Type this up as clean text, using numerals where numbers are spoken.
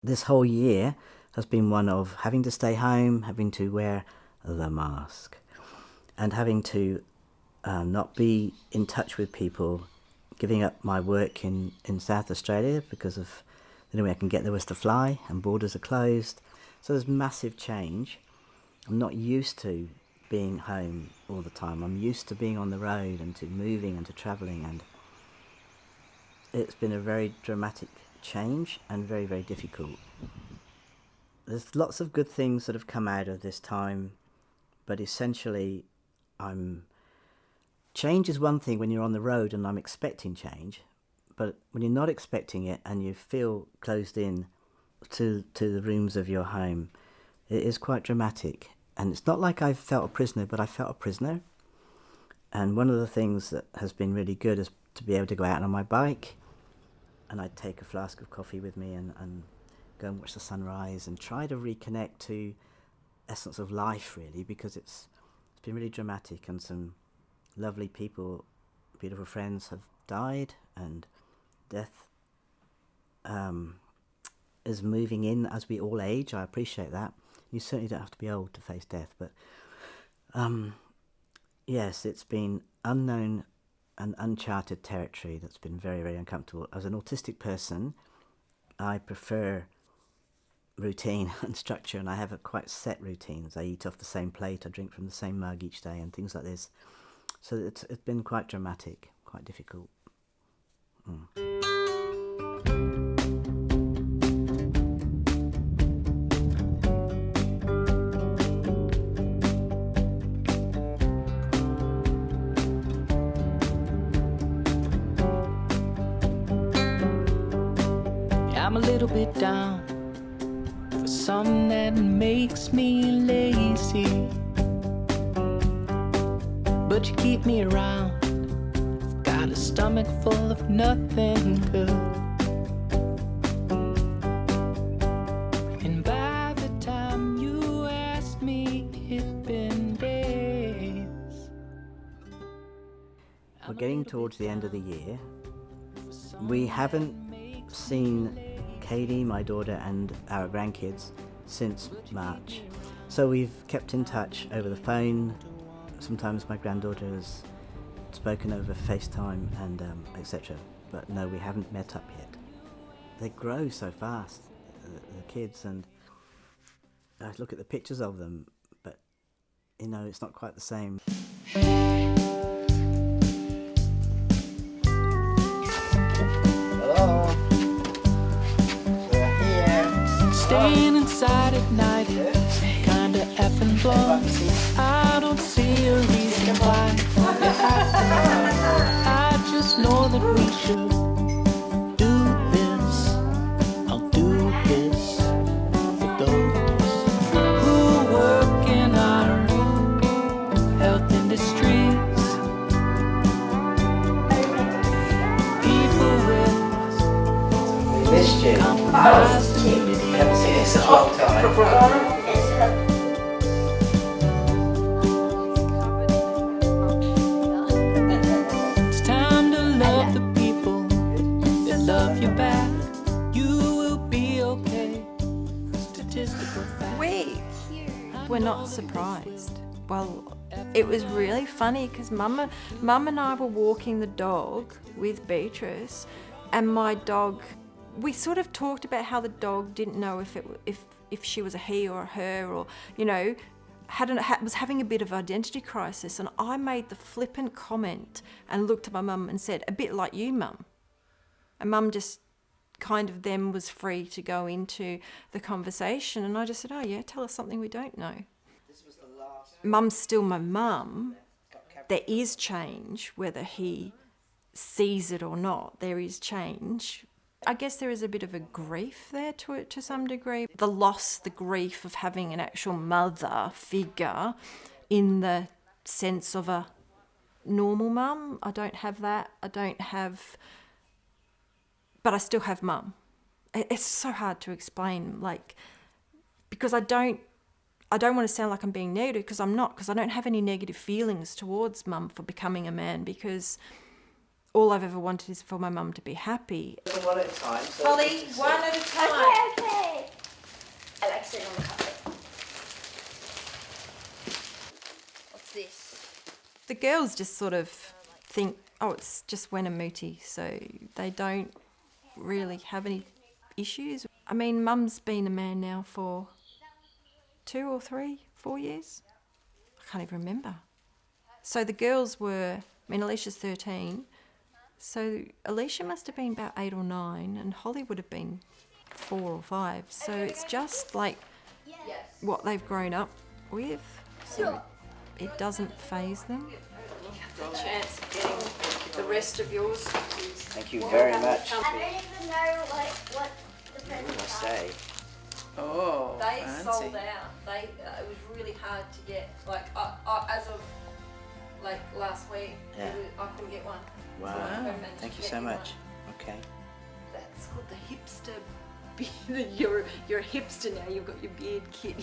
this whole year has been one of having to stay home, having to wear the mask, and having to not be in touch with people, giving up my work in South Australia because of the only way I can get there was to fly and borders are closed. So there's massive change. I'm not used to being home all the time. I'm used to being on the road and to moving and to travelling, and it's been a very dramatic change and very, very difficult. There's lots of good things that have come out of this time, but essentially change is one thing when you're on the road and I'm expecting change, but when you're not expecting it and you feel closed in to the rooms of your home, it is quite dramatic. And it's not like I've felt a prisoner, but I felt a prisoner. And one of the things that has been really good is to be able to go out on my bike, and I'd take a flask of coffee with me and go and watch the sunrise and try to reconnect to essence of life, really, because it's been really dramatic, and some lovely people, beautiful friends have died, and death is moving in as we all age. I appreciate that. You certainly don't have to be old to face death, but yes, it's been unknown and uncharted territory that's been very, very uncomfortable. As an autistic person, I prefer routine and structure, and I have quite set routines. I eat off the same plate, I drink from the same mug each day, and things like this. So it's been quite dramatic, quite difficult. I'm a little bit down for something that makes me lazy, but you keep me around. I've got a stomach full of nothing good, and by the time you asked me, it'd been days. We're getting towards the end of the year. We haven't seen Katie, my daughter, and our grandkids since March. So we've kept in touch over the phone. Sometimes my granddaughter has spoken over FaceTime and etc. But no, we haven't met up yet. They grow so fast, the kids, and I look at the pictures of them, but it's not quite the same. Staying inside at night is kinda effing blown. I don't see a reason why you have to know. I just know that we should do this. I'll do this for those who work in our health industries. People with Missed you. compromised Haven't seen this in a long time. It's time to love the people that love you back. You will be okay. Statistical fact. We were not surprised. Well, it was really funny because Mum and I were walking the dog with Beatrice, and my dog, we sort of talked about how the dog didn't know if she was a he or a her, or was having a bit of identity crisis, and I made the flippant comment and looked at my mum and said, "A bit like you, Mum." And Mum just kind of then was free to go into the conversation, and I just said, "Oh yeah, tell us something we don't know." Mum's still my mum. There is change, whether he sees it or not. There is change. I guess there is a bit of a grief there to it to some degree. The loss, the grief of having an actual mother figure in the sense of a normal mum. I don't have that. But I still have Mum. It's so hard to explain, because I don't want to sound like I'm being negative, because I'm not, because I don't have any negative feelings towards Mum for becoming a man, because all I've ever wanted is for my mum to be happy. One at a time. Holly, one at a time. Okay. girls just sort of think, oh, it's just Wenamooty, so they don't really have any issues. I mean, Mum's been a man now for 2 or 3, 4 years. I can't even remember. So the girls were, I mean, Alicia's 13, so Alicia must have been about 8 or 9, and Holly would have been 4 or 5. So it's just like what they've grown up with. So it doesn't faze them. The chance of getting the rest of yours. Thank you very much. I don't even know what the presents are. Say. Oh, They fancy. sold out. It was really hard to get. Like as of like last week, Yeah. I couldn't get one. Wow. So I managed Thank to you get so one. much. Okay. That's called the hipster. You're a hipster now. You've got your beard kit.